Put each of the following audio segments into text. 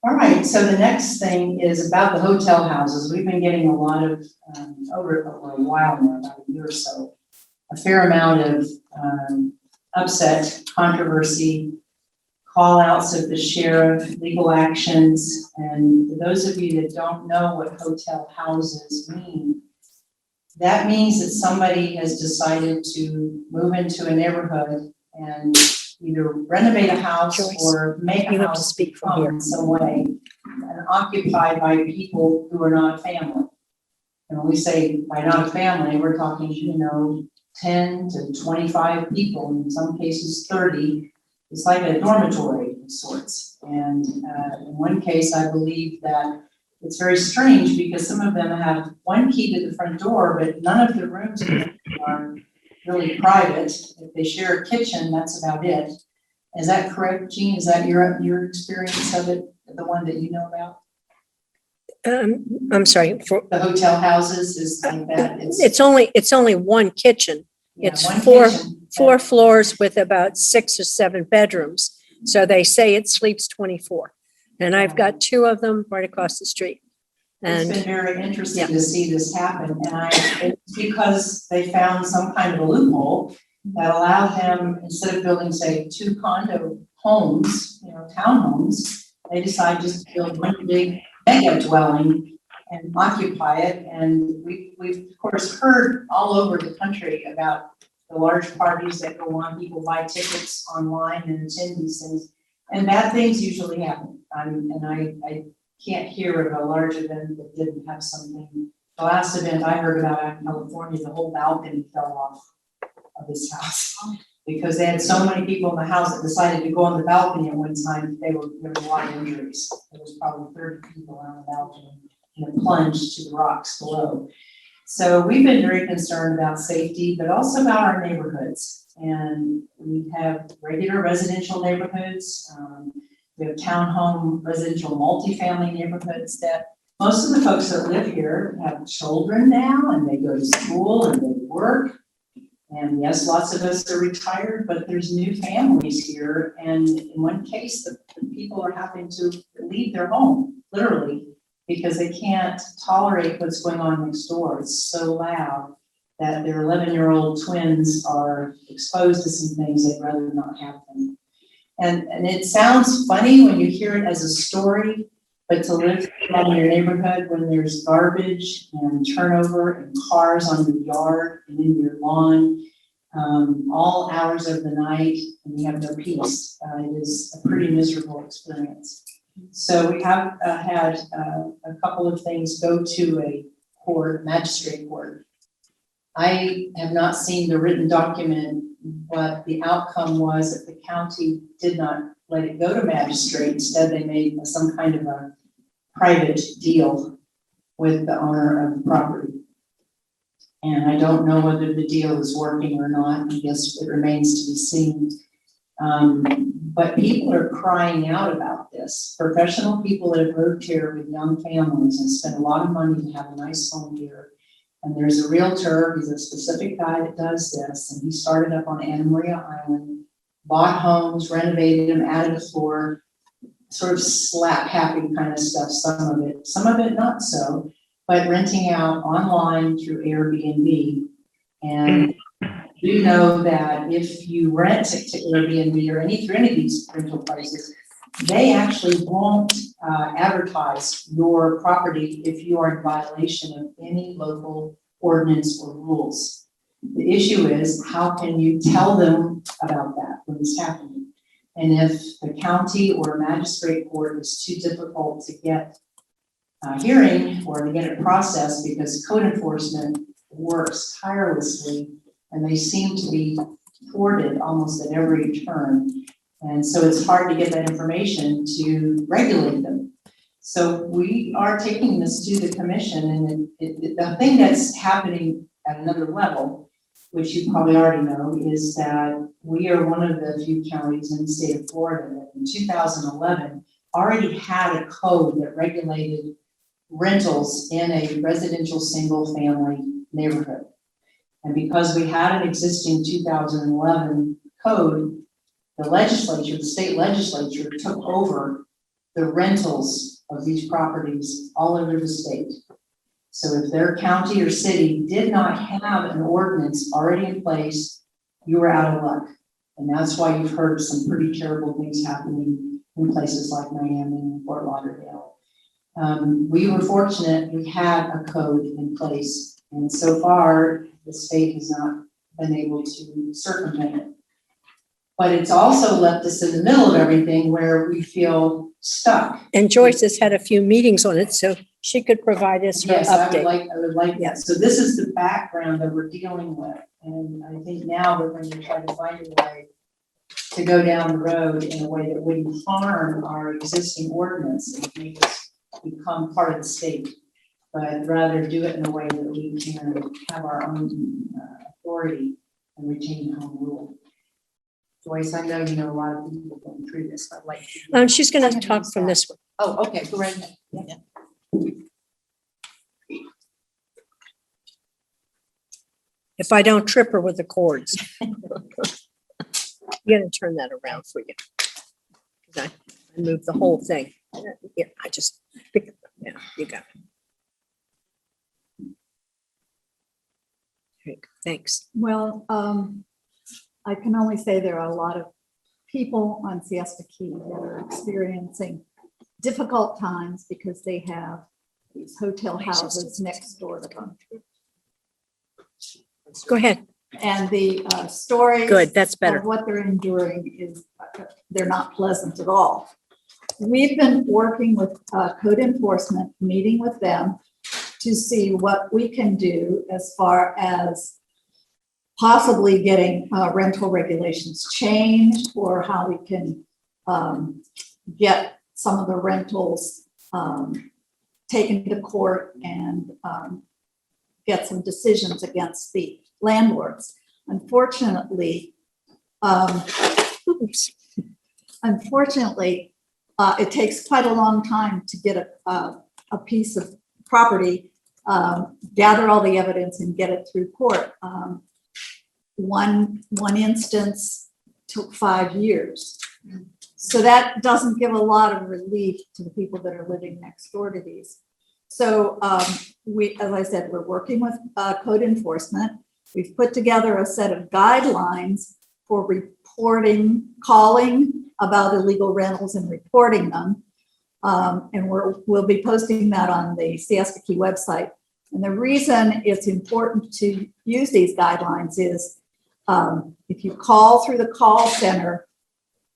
All right, so the next thing is about the hotel houses. We've been getting a lot of, over a while now, about a year or so, a fair amount of upset, controversy, call outs of the sheriff, legal actions. And for those of you that don't know what hotel houses mean, that means that somebody has decided to move into a neighborhood and either renovate a house Joyce, or make a you have to house speak from here. in some way and occupied by people who are not a family. And when we say by not a family, we're talking, 10 to 25 people, in some cases 30. It's like a dormitory of sorts. And in one case, I believe that it's very strange because some of them have one key to the front door, but none of the rooms are really private. If they share a kitchen, that's about it. Is that correct, Jean? Is that your experience of it, the one that you know about? I'm sorry, for The hotel houses is like that? it's only one kitchen. Yeah, It's one kitchen. four floors with about 6 or 7 bedrooms. So they say it sleeps 24. And I've got 2 of them right across the street. It's been And very interesting to see this happen, and it's because they found some kind of a loophole that allowed them, instead of building, say, 2 condo homes, townhomes, they decided just to build one big mega dwelling and occupy it. And we've of course heard all over the country about the large parties that go on. People buy tickets online and attend these things, and bad things usually happen. I can't hear of a large event that didn't have something. The last event I heard about out in California, the whole balcony fell off of this house because they had so many people in the house that decided to go on the balcony at one time. There was a lot of injuries. There was probably 30 people on the balcony and it plunged to the rocks below. So we've been very concerned about safety, but also about our neighborhoods. And we have regular residential neighborhoods. We have townhome, residential, multifamily neighborhoods that most of the folks that live here have children now, and they go to school and they work. And yes, lots of us are retired, but there's new families here. And in one case, the people are having to leave their home, literally, because they can't tolerate what's going on next door. It's so loud that their 11-year-old twins are exposed to some things they'd rather not have them. And it sounds funny when you hear it as a story, but to live in your neighborhood when there's garbage and turnover and cars on your yard and in your lawn, all hours of the night, and you have no peace, it is a pretty miserable experience. So we have had a couple of things go to a court, magistrate court. I have not seen the written document, but the outcome was that the county did not let it go to magistrate. Instead, they made some kind of a private deal with the owner of the property. And I don't know whether the deal is working or not. I guess it remains to be seen. But people are crying out about this. Professional people that have moved here with young families and spent a lot of money to have a nice home here. And there's a realtor, he's a specific guy that does this, and he started up on Anna Maria Island, bought homes, renovated them, added a floor, sort of slap happy kind of stuff, some of it not so, but renting out online through Airbnb. And you know that if you rent to Airbnb or through any of these rental places, they actually won't advertise your property if you are in violation of any local ordinance or rules. The issue is, how can you tell them about that when it's happening? And if the county or magistrate court is too difficult to get a hearing or to get it processed, because code enforcement works tirelessly and they seem to be thwarted almost at every turn. And so it's hard to get that information to regulate them. So we are taking this to the commission, and the thing that's happening at another level, which you probably already know, is that we are one of the few counties in the state of Florida that in 2011 already had a code that regulated rentals in a residential single family neighborhood. And because we had an existing 2011 code, the state legislature took over the rentals of these properties all over the state. So if their county or city did not have an ordinance already in place, you were out of luck. And that's why you've heard some pretty terrible things happening in places like Miami and Fort Lauderdale. We were fortunate we had a code in place, and so far the state has not been able to circumvent it. But it's also left us in the middle of everything where we feel stuck. And Joyce has had a few meetings on it, so she could provide us her Yes, update. I would like that. So this is the background that we're dealing with. And I think now we're going to try to find a way to go down the road in a way that wouldn't harm our existing ordinance and make us become part of the state, but rather do it in a way that we can have our own authority and retain home rule. Joyce, I know you know a lot of people going through this, but I'd like to. She's going to talk from this one. Oh, okay, go right ahead. Yeah. If I don't trip her with the cords. I'm going to turn that around for you. 'Cause I moved the whole thing. Yeah, I just pick it up. Yeah, you got it. There you go. Thanks. Well, I can only say there are a lot of people on Siesta Key that are experiencing difficult times because they have these hotel houses next door to them. Go ahead. And the stories Good, that's better. of what they're enduring is, they're not pleasant at all. We've been working with code enforcement, meeting with them to see what we can do as far as possibly getting rental regulations changed, or how we can get some of the rentals taken to court and get some decisions against the landlords. Unfortunately, it takes quite a long time to get a piece of property, gather all the evidence and get it through court. One instance took 5 years. So that doesn't give a lot of relief to the people that are living next door to these. So as I said, we're working with code enforcement. We've put together a set of guidelines for reporting, calling about illegal rentals and reporting them. And we'll be posting that on the Siesta Key website. And the reason it's important to use these guidelines is if you call through the call center,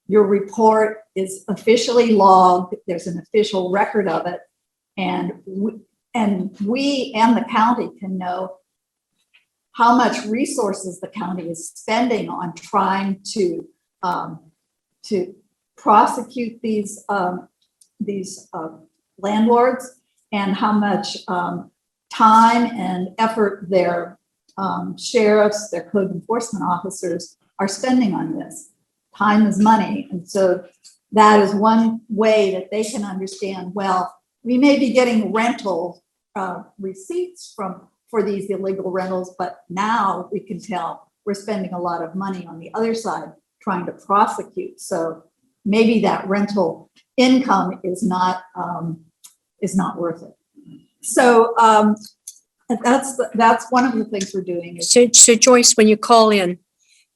your report is officially logged. There's an official record of it. And we and the county can know how much resources the county is spending on trying to prosecute these landlords, and how much time and effort their sheriffs, their code enforcement officers are spending on this. Time is money. And so that is one way that they can understand, well, we may be getting rental receipts for these illegal rentals, but now we can tell we're spending a lot of money on the other side trying to prosecute. So maybe that rental income is not worth it. So that's one of the things we're doing. So Joyce, when you call in,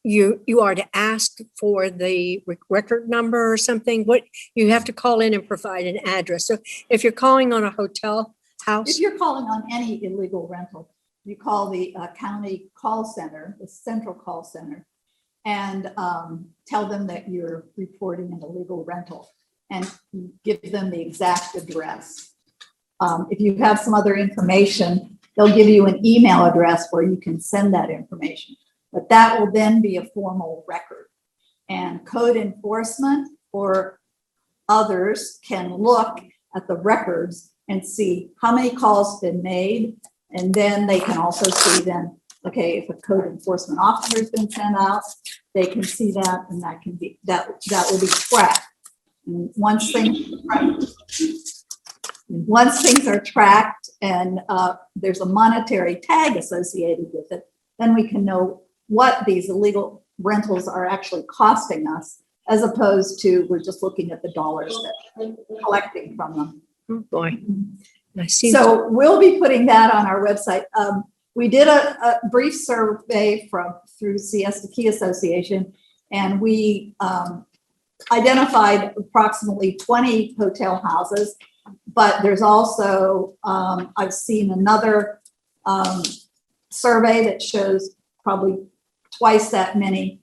you are to ask for the record number or something. What you have to call in and provide an address. So if you're calling on a hotel house, If you're calling on any illegal rental, you call the county call center, the central call center, and tell them that you're reporting an illegal rental and give them the exact address. If you have some other information, they'll give you an email address where you can send that information. But that will then be a formal record. And code enforcement or others can look at the records and see how many calls have been made. And then they can also see then, okay, if a code enforcement officer has been sent out, they can see that, and that can be, that will be tracked. And once things are tracked and there's a monetary tag associated with it, then we can know what these illegal rentals are actually costing us, as opposed to we're just looking at the dollars that we're collecting from them. Oh, boy. I see. So we'll be putting that on our website. We did a brief survey through CS Key Association, and we identified approximately 20 hotel houses. But there's also, I've seen another survey that shows probably twice that many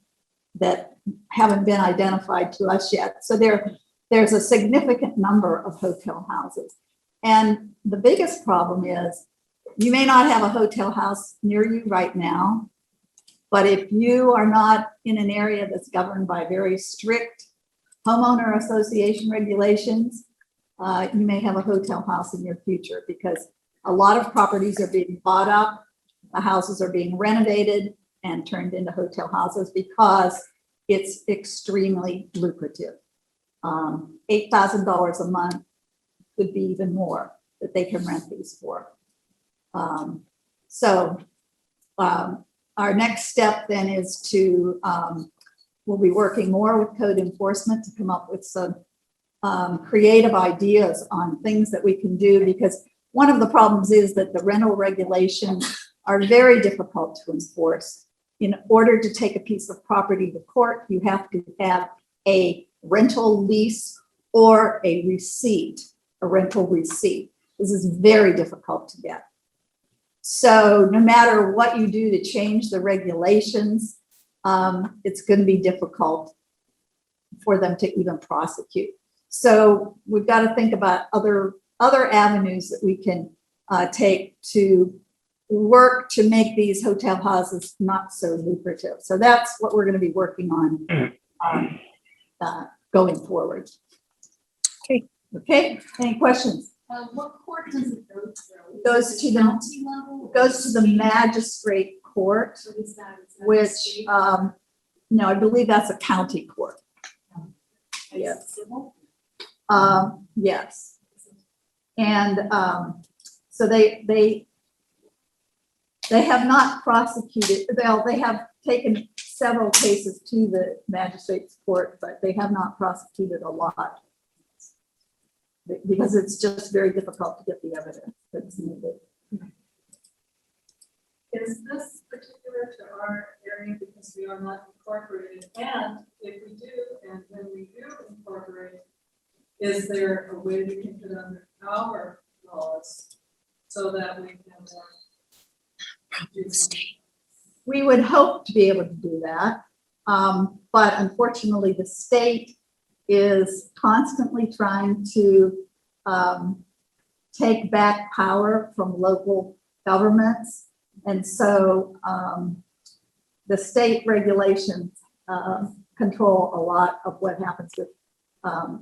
that haven't been identified to us yet. So there's a significant number of hotel houses. And the biggest problem is you may not have a hotel house near you right now, but if you are not in an area that's governed by very strict homeowner association regulations, you may have a hotel house in your future because a lot of properties are being bought up, the houses are being renovated and turned into hotel houses because it's extremely lucrative. $8,000 a month could be even more that they can rent these for. Our next step then is to, we'll be working more with code enforcement to come up with some creative ideas on things that we can do, because one of the problems is that the rental regulations are very difficult to enforce. In order to take a piece of property to court, you have to have a rental lease or a receipt, a rental receipt. This is very difficult to get. So no matter what you do to change the regulations, it's going to be difficult for them to even prosecute. So we've got to think about other avenues that we can take to work to make these hotel houses not so lucrative. So that's what we're going to be working on going forward. Okay. Any questions? What court does it go to? Goes to the county level? Goes to the magistrate court, What is that? Is that which state? no, I believe that's a county court. Is it yes. civil? Yes. And so they have not prosecuted, they have taken several cases to the magistrate's court, but they have not prosecuted a lot because it's just very difficult to get the evidence that's needed. Is this particular to our area because we are not incorporated? And if we do, and when we do incorporate, is there a way we can put under our laws so that we can do something? We would hope to be able to do that. But unfortunately, the state is constantly trying to take back power from local governments. And so the state regulations control a lot of what happens with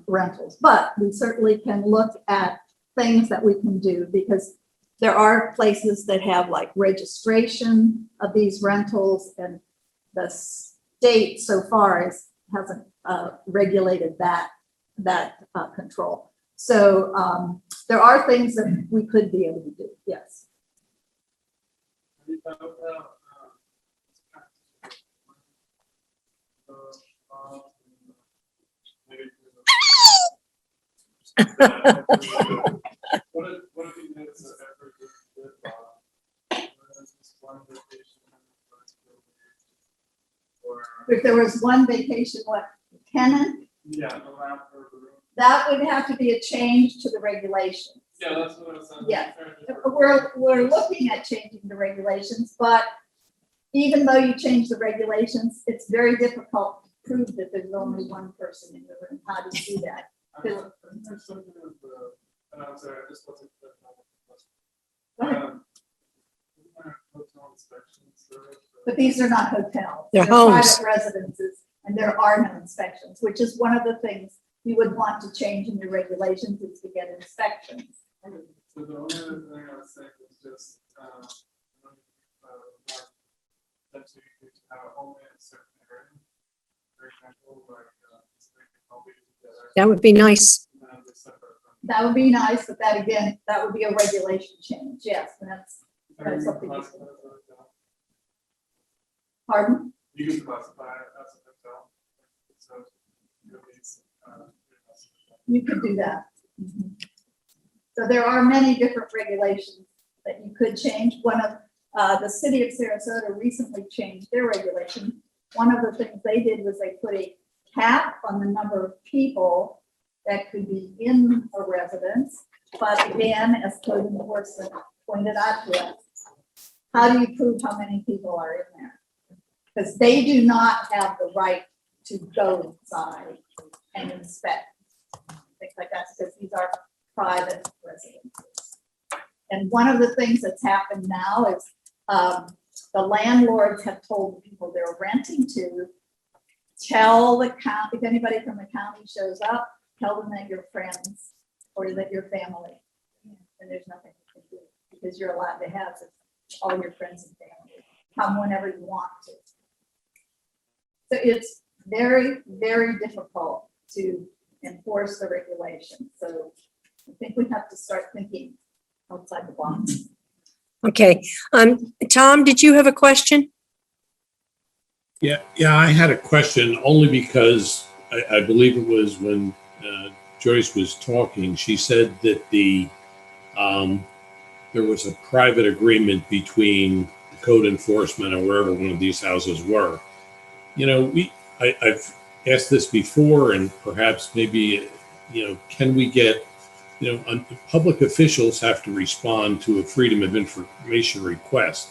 rentals. But we certainly can look at things that we can do, because there are places that have like registration of these rentals, and the state so far hasn't regulated that control. So there are things that we could be able to do, yes. What if you notice that effort with this one vacation or If there was one vacation, what, tenant, yeah, allow for the room. that would have to be a change to the regulations. Yeah, that's what I was saying. Yeah. We're looking at changing the regulations, but even though you change the regulations, it's very difficult to prove that there's only one person in the room. How do you do that? There's something of the, and I'm sorry, I just wasn't. Go ahead. Hotel inspections. But these are not hotels. They're homes. Private residences, and there are no inspections, which is one of the things you would want to change in your regulations, is to get inspections. So the only other thing I was saying was just, that you could have a home in a certain area. For example, like, That would be nice. That would be nice, but that again, that would be a regulation change. Yes, and that's something. You Pardon? can classify it as a hotel. So You could do that. So there are many different regulations that you could change. One of, the city of Sarasota recently changed their regulation. One of the things they did was they put a cap on the number of people that could be in a residence. But again, as code enforcement pointed out to us, how do you prove how many people are in there? Because they do not have the right to go inside and inspect things like that, because these are private residences. And one of the things that's happened now is the landlords have told the people they're renting to, tell the county, if anybody from the county shows up, tell them that you're friends or that you're family. And there's nothing you can do, because you're allowed to have all your friends and family come whenever you want to. So it's very, very difficult to enforce the regulation. So I think we have to start thinking outside the box. Okay, Tom, did you have a question? Yeah, I had a question only because I believe it was when Joyce was talking, she said that there was a private agreement between code enforcement and wherever one of these houses were. You know, I've asked this before, and perhaps maybe, can we get, public officials have to respond to a Freedom of Information request.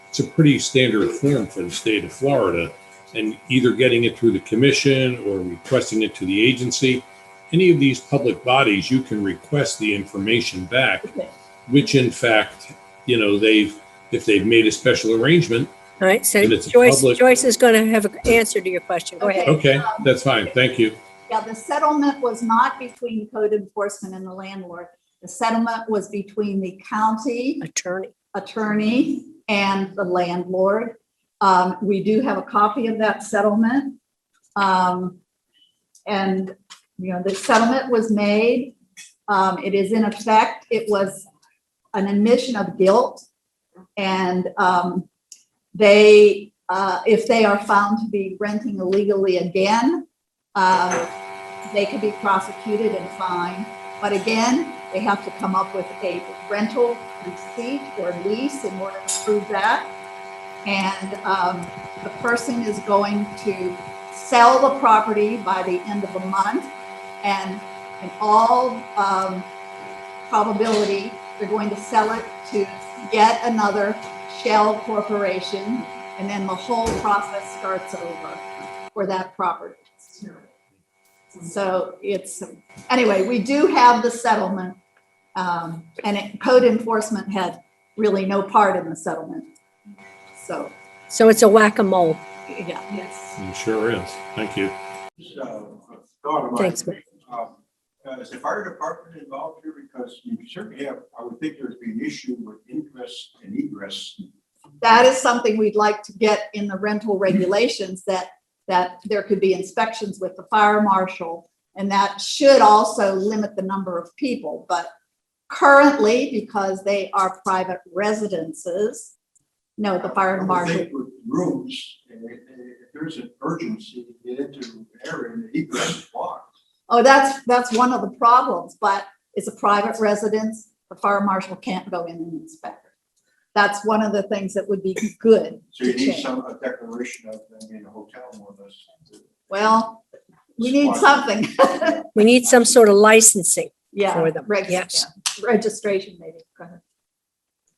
It's a pretty standard form for the state of Florida, and either getting it through the commission or requesting it to the agency, any of these public bodies, you can request the information back, Okay. which in fact, if they've made a special arrangement. All right, so And it's a Joyce public- is going to have an answer to your question. Go ahead. Okay, that's fine. Thank you. Yeah, the settlement was not between code enforcement and the landlord. The settlement was between the county attorney and the landlord. We do have a copy of that settlement. And, the settlement was made. It is in effect. It was an admission of guilt. And if they are found to be renting illegally again, they could be prosecuted and fined. But again, they have to come up with a rental receipt or lease in order to prove that. And the person is going to sell the property by the end of the month. And in all probability, they're going to sell it to yet another shell corporation. And then the whole process starts over for that property. So anyway, we do have the settlement, and code enforcement had really no part in the settlement. So it's a whack-a-mole. yeah, yes. It sure is. Thank you. Thought of mine. Thanks, Mike. Is the fire department involved here? Because you certainly have, I would think there'd be an issue with ingress and egress. That is something we'd like to get in the rental regulations, that there could be inspections with the fire marshal, and that should also limit the number of people. But currently, because they are private residences, no, the fire I would marshal. think with rooms, if there's an urgency to get into an area and the egress is blocked. Oh, that's one of the problems, but it's a private residence. The fire marshal can't go in and inspect it. That's one of the things that would be good So you to need change. a declaration of them in a hotel more or less. Well, we need something. We need some sort of licensing Yeah. for them. Yes. Yeah. Registration maybe. Go ahead.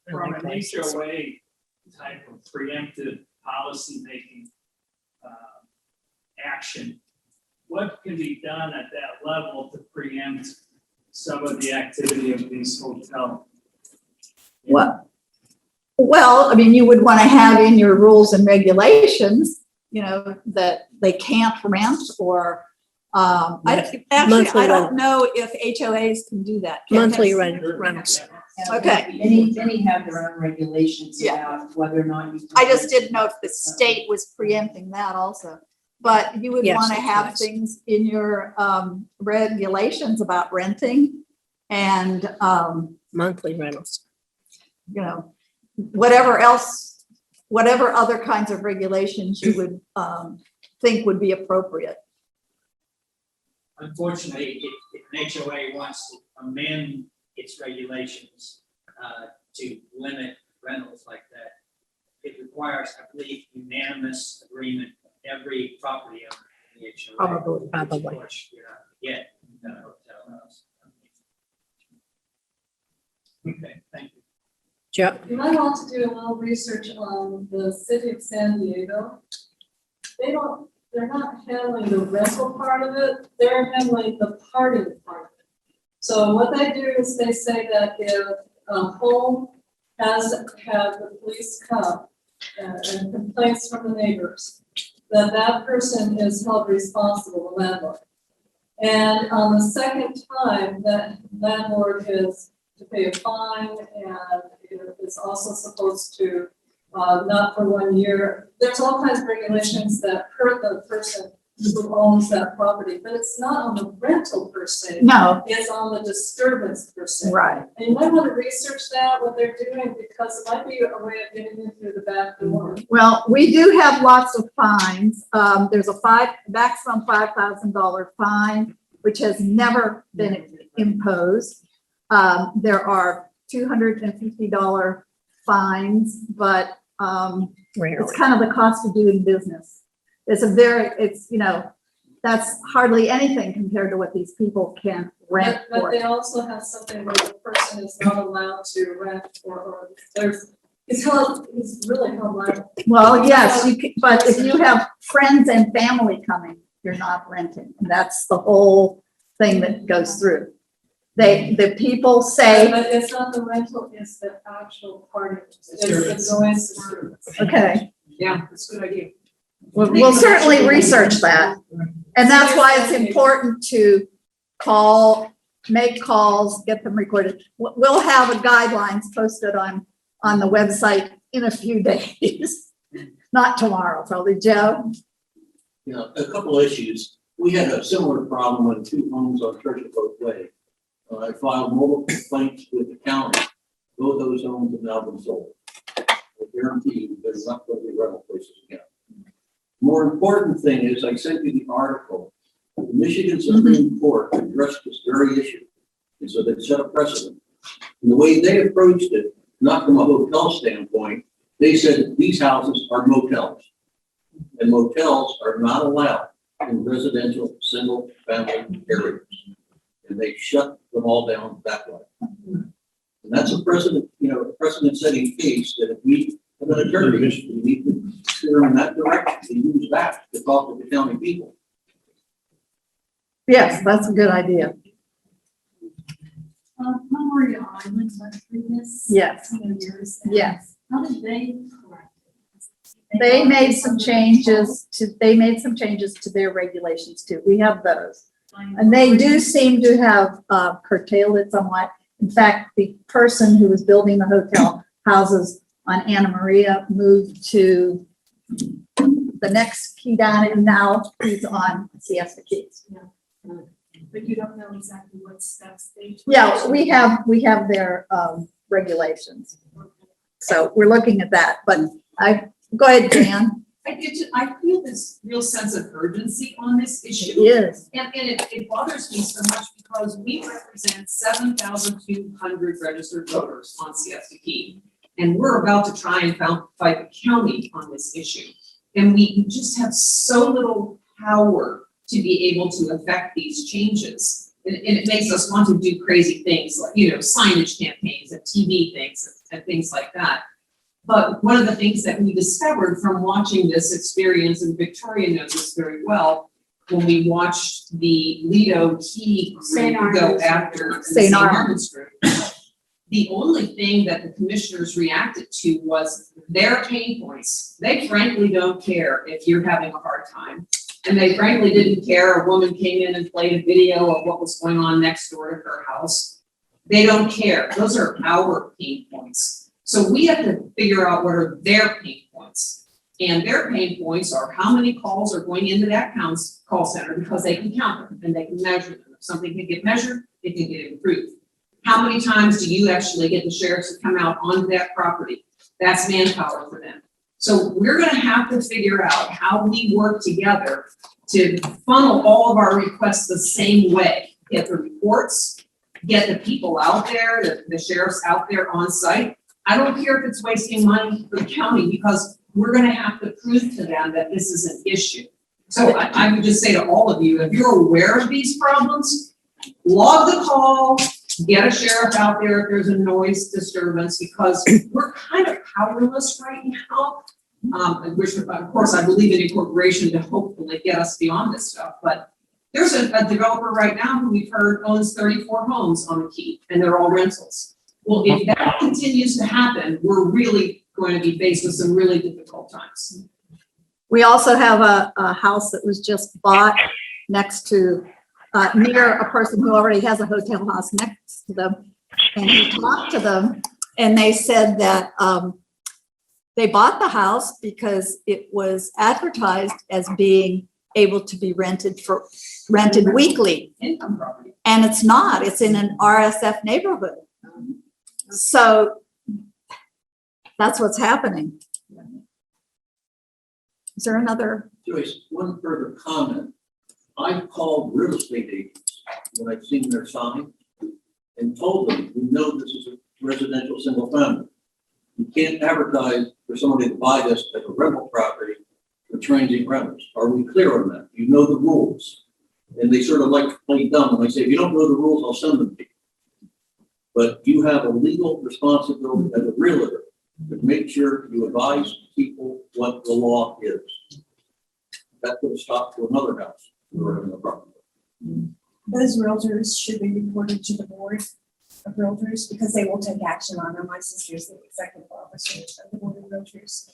From an HOA type of preemptive policy-making action, what can be done at that level to preempt some of the activity of these hotels? Well, I mean, you would want to have in your rules and regulations, that they can't rent or, I Monthly don't know if HOAs can do that. Can Monthly they? rentals. And Okay. Many have their own regulations Yeah. about whether or not you. can I just rent didn't know if the state was preempting that also. But you would Yes, want to it have does. things in your regulations about renting and, Monthly rentals. whatever other kinds of regulations you would think would be appropriate. unfortunately, if an HOA wants to amend its regulations to limit rentals like that, it requires, I believe, unanimous agreement of every property owner in the HOA. Probably. Which, of course, you're not gonna get in a hotel house. Okay, thank you. Joe, You might want to do a little research on the city of San Diego. They're not handling the rental part of it, they're handling the party part of it. So what they do is they say that if a home has had the police come and complaints from the neighbors, that person is held responsible, the landlord. And on the second time, that landlord is to pay a fine and is also supposed to, not for 1 year. There's all kinds of regulations that hurt the person who owns that property, but it's not on the rental per se. No, It's on the disturbance per se. right. And you might want to research that, what they're doing, because it might be a way of getting in through the back door. Well, we do have lots of fines. There's a maximum $5,000 fine, which has never been imposed. There are $250 fines, but rarely. it's kind of the cost of doing business. That's hardly anything compared to what these people can rent But for. they also have something where the person is not allowed to rent or he's really held liable. Well, yes, but if you have friends and family coming, you're not renting. That's the whole thing that goes through. The people say, But it's not the rental, it's the actual party. It's the noise disturbance. okay, Yeah, that's a good idea. we'll certainly research that. And that's why it's important to make calls, get them recorded. We'll have a guidelines posted on the website in a few days. Not tomorrow, probably. Joe? Yeah, a couple issues. We had a similar problem on 2 homes on Church of Oak Way. I filed multiple complaints with the county. Both those homes have now been sold. I guarantee you they're not going to be rental places again. More important thing is, I sent you the article. The Michigan Supreme Court addressed this very issue. And so they set a precedent. And the way they approached it, not from a hotel standpoint, they said these houses are motels. And motels are not allowed in residential single-family areas. And they shut them all down that way. And that's a precedent-setting case that if we have an attorney, we need to steer in that direction, to use that to talk to the county people. Yes, that's a good idea. Memorial Island went through this. Yes. Years. Yes. How did they correct it? They made some changes to their regulations too. We have those. And they do seem to have curtailed it somewhat. In fact, the person who was building the hotel houses on Anna Maria moved to the next key down, and now he's on Siesta Keys. But you don't know exactly what steps they took. Yeah, we have their regulations. So we're looking at that, but go ahead, Jan. I feel this real sense of urgency on this issue. Yes. And it bothers me so much because we represent 7,200 registered voters on Siesta Key. And we're about to try and fight the county on this issue. And we just have so little power to be able to affect these changes. And it makes us want to do crazy things like, signage campaigns and TV things and things like that. But one of the things that we discovered from watching this experience, and Victoria knows this very well, when we watched the Lido Key group go after the St. Armand's group, the only thing that the commissioners reacted to was their pain points. They frankly don't care if you're having a hard time. And they frankly didn't care. A woman came in and played a video of what was going on next door to her house. They don't care. Those are our pain points. So we have to figure out what are their pain points. And their pain points are how many calls are going into that call center, because they can count them and they can measure them. If something can get measured, it can get improved. How many times do you actually get the sheriffs to come out onto that property? That's manpower for them. So we're gonna have to figure out how we work together to funnel all of our requests the same way. Get the reports, get the people out there, the sheriffs out there on site. I don't care if it's wasting money for the county, because we're gonna have to prove to them that this is an issue. So I would just say to all of you, if you're aware of these problems, log the call, get a sheriff out there if there's a noise disturbance, because we're kind of powerless right now. Which, of course, I believe in incorporation to hopefully get us beyond this stuff, but there's a developer right now who we've heard owns 34 homes on the Key, and they're all rentals. Well, if that continues to happen, we're really going to be faced with some really difficult times. We also have a house that was just bought next to, near a person who already has a hotel house next to them. And he talked to them, and they said that they bought the house because it was advertised as being able to be rented weekly. Income property. And it's not, it's in an RSF neighborhood. So that's what's happening. Is there another? Joyce, one further comment. I've called real estate agents when I've seen their sign and told them, we know this is a residential single family. You can't advertise for somebody to buy this as a rental property for transient rentals. Are we clear on that? You know the rules. And they sort of like to play dumb when I say, if you don't know the rules, I'll send them to you. But you have a legal responsibility as a realtor to make sure you advise people what the law is. That could have stopped to another house. Those realtors should be reported to the board of realtors because they will take action on them. My sister's the executive officer of the board of realtors.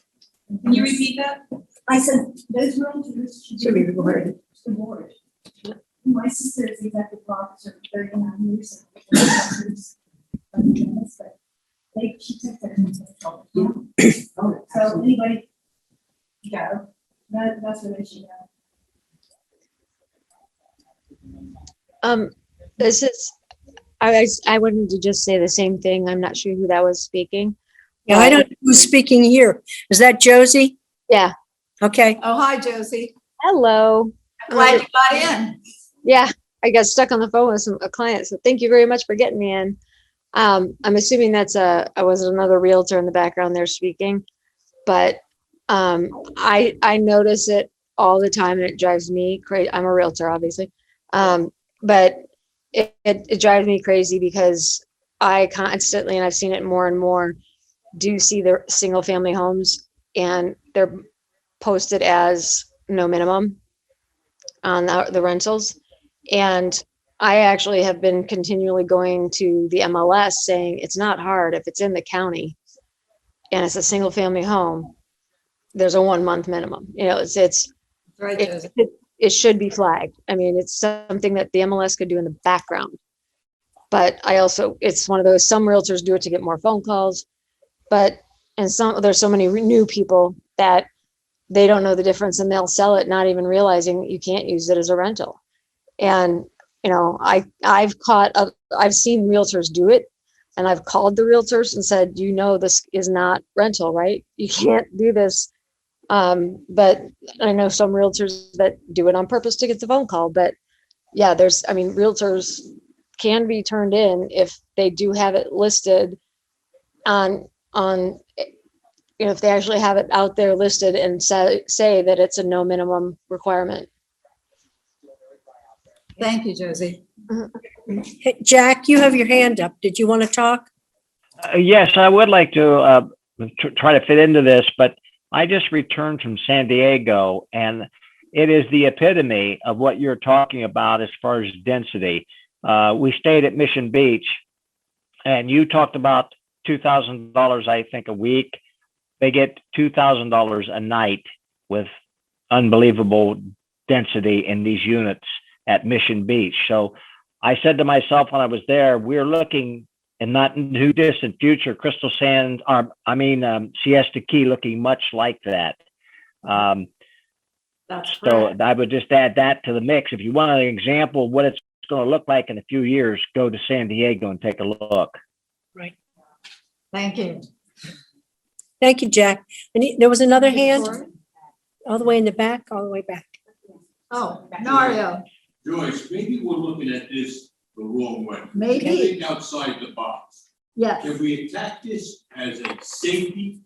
Can you repeat that? I said, those realtors Should be reported to the board. My sister is the executive officer for 39 years. But she took their control. So anybody, go. That's what they should go. This is, I wanted to just say the same thing. I'm not sure who that was speaking. Yeah, I don't know who's speaking here. Is that Josie? Yeah. Okay. Oh, hi, Josie. Hello. Glad you got in. Yeah, I got stuck on the phone with a client, so thank you very much for getting me in. I'm assuming I was another realtor in the background there speaking, but I notice it all the time and it drives me crazy. I'm a realtor, obviously, but it drives me crazy because I constantly, and I've seen it more and more, do see the single family homes and they're posted as no minimum on the rentals. And I actually have been continually going to the MLS saying it's not hard if it's in the county and it's a single family home, there's a 1 month minimum. You know, it should be flagged. I mean, it's something that the MLS could do in the background. But it's one of those, some realtors do it to get more phone calls, there's so many new people that they don't know the difference and they'll sell it not even realizing you can't use it as a rental. And, you know, I've seen realtors do it, and I've called the realtors and said, you know, this is not rental, right? You can't do this. But I know some realtors that do it on purpose to get the phone call, but yeah, realtors can be turned in if they do have it listed on, you know, if they actually have it out there listed and say that it's a no minimum requirement. Thank you, Josie. Hey, Jack, you have your hand up. Did you want to talk? Yes, I would like to try to fit into this, but I just returned from San Diego, and it is the epitome of what you're talking about as far as density. We stayed at Mission Beach, and you talked about $2,000, I think, a week. They get $2,000 a night with unbelievable density in these units at Mission Beach. So I said to myself when I was there, we're looking in not too distant future, Crystal Sands, Siesta Key looking much like that. That's so correct. I would just add that to the mix. If you want an example of what it's going to look like in a few years, go to San Diego and take a look. Right. Thank you. Thank you, Jack. And there was another hand Victoria? all the way in the back, all the way back. Oh, Mario, Joyce, maybe we're looking at this the wrong way. Maybe. Think outside the box. yes. Can we attack this as a safety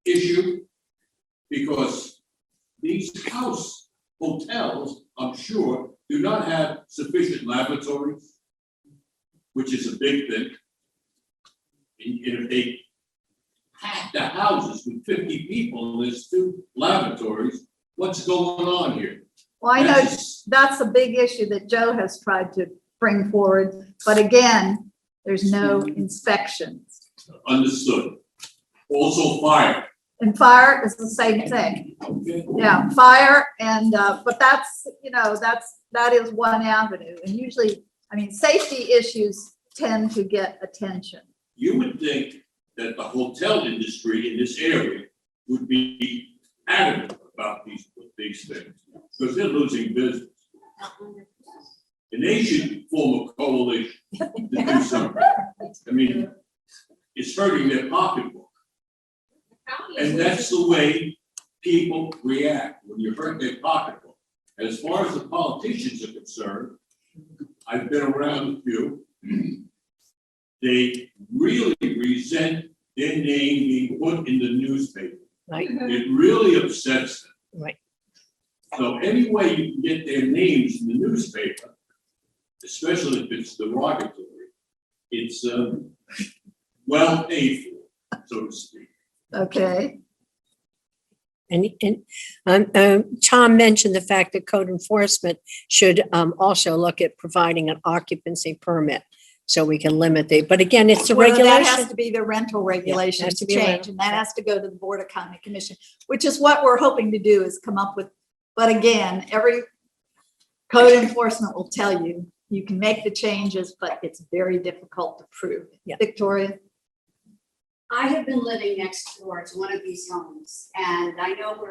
issue? Because these house hotels, I'm sure, do not have sufficient lavatories, which is a big thing. And if they pack the houses with 50 people, and there's 2 lavatories, what's going on here? Well, I know That's- that's a big issue that Joe has tried to bring forward, but again, there's no inspections. Understood. Also fire. And fire is the same thing. Okay. Yeah, fire and, but that's, that is one avenue. And usually, I mean, safety issues tend to get attention. You would think that the hotel industry in this area would be adamant about these things, because they're losing business. And they should form a coalition to do something. I mean, it's hurting their pocketbook. And that's the way people react when you hurt their pocketbook. As far as the politicians are concerned, I've been around a few. They really resent their name being put in the newspaper. Right, It really upsets them. right. So any way you can get their names in the newspaper, especially if it's derogatory, it's well paid for, so to speak. Okay, And Tom mentioned the fact that code enforcement should also look at providing an occupancy permit so we can limit but again, it's a well, that has regulation. to be the rental regulations has to to be a change, rental. and that has to go to the Board of County Commission, which is what we're hoping to do, is come up with, but again, every code enforcement will tell you, you can make the changes, but it's very difficult to prove. Yeah. Victoria? I have been living next door to one of these homes, and I know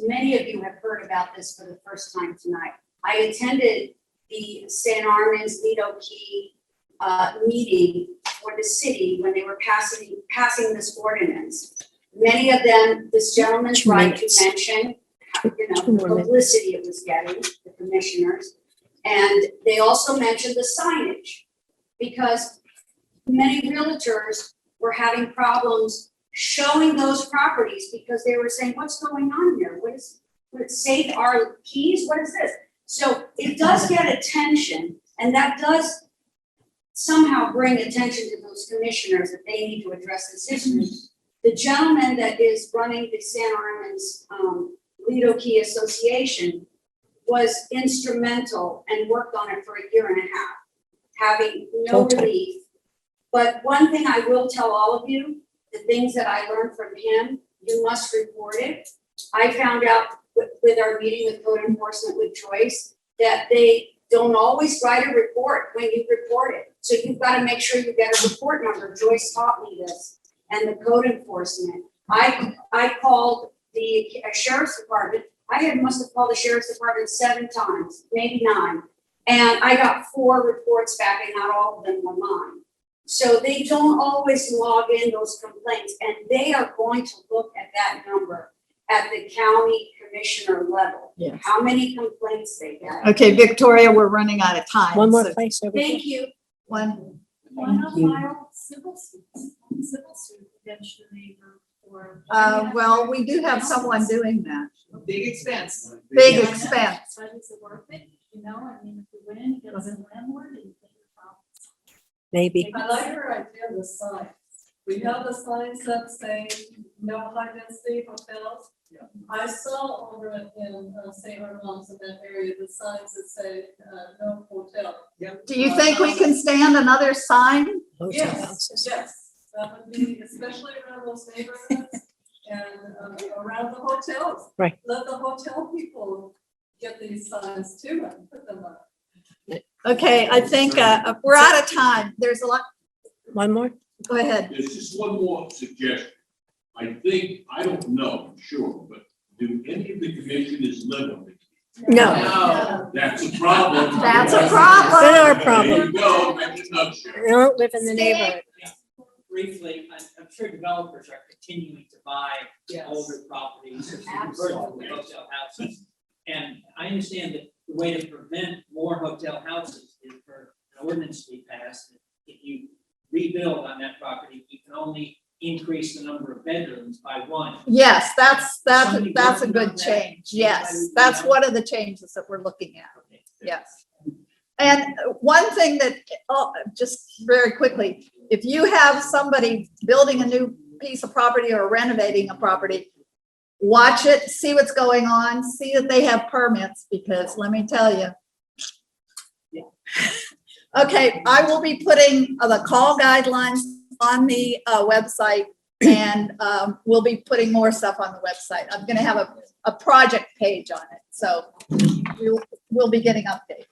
many of you have heard about this for the first time tonight. I attended the St. Armand's Lido Key meeting for the city when they were passing this ordinance. Many of them, this gentleman's 2 right to minutes. mention, Two the more minutes. publicity it was getting, the commissioners. And they also mentioned the signage, because many realtors were having problems showing those properties because they were saying, what's going on here? What it say our keys? What is this? So it does get attention, and that does somehow bring attention to those commissioners that they need to address this issue. The gentleman that is running the San Armand's Lido Key Association was instrumental and worked on it for a year and a half, having no Full-time. relief. But one thing I will tell all of you, the things that I learned from him, you must report it. I found out with our meeting with code enforcement with Joyce, that they don't always write a report when you report it. So you've got to make sure you get a report number. Joyce taught me this, and the code enforcement. I called the sheriff's department. Must have called the sheriff's department 7 times, maybe 9. And I got 4 reports back, and not all of them were mine. So they don't always log in those complaints, and they are going to look at that number at the county commissioner level. Yes. How many complaints they get. Okay, Victoria, we're running out of time. One more so place over here. Thank you. One, Why not file civil suits against your neighbor or? well, we do have someone doing that. Big expense. Big expense. But is it worth it? I mean, if you win, it was a landlord and you get your problems. Maybe. I like your idea of the signs. We have the signs that say no high density hotels. I saw over in St. Armand's in that area, the signs that say no hotel. Do you think we can stand another sign? Hotel Yes, houses. yes, that would be especially around those neighborhoods and around the hotels. Right. Let the hotel people get these signs too and put them up. Okay, I think we're out of time. There's a lot. One more? Go ahead. There's just one more suggestion. I don't know, for sure, but do any of the commissioners live on it? No, That's a problem. That's a problem. it's our There problem. you go, make it up, They Sharon. don't live in the neighborhood. Briefly, I'm sure developers are continuing to buy older properties, virtually hotel houses. And I understand that the way to prevent more hotel houses is for an ordinance to be passed. If you rebuild on that property, you can only increase the number of bedrooms by one. Yes, that's Somebody a working good on that? change. Yes, Anybody that's know? one of the changes that we're looking at. Yes. And one thing that, just very quickly, if you have somebody building a new piece of property or renovating a property, watch it, see what's going on, see that they have permits, because let me tell you. Okay, I will be putting the call guidelines on the website, and we'll be putting more stuff on the website. I'm gonna have a project page on it, so we'll be getting updates.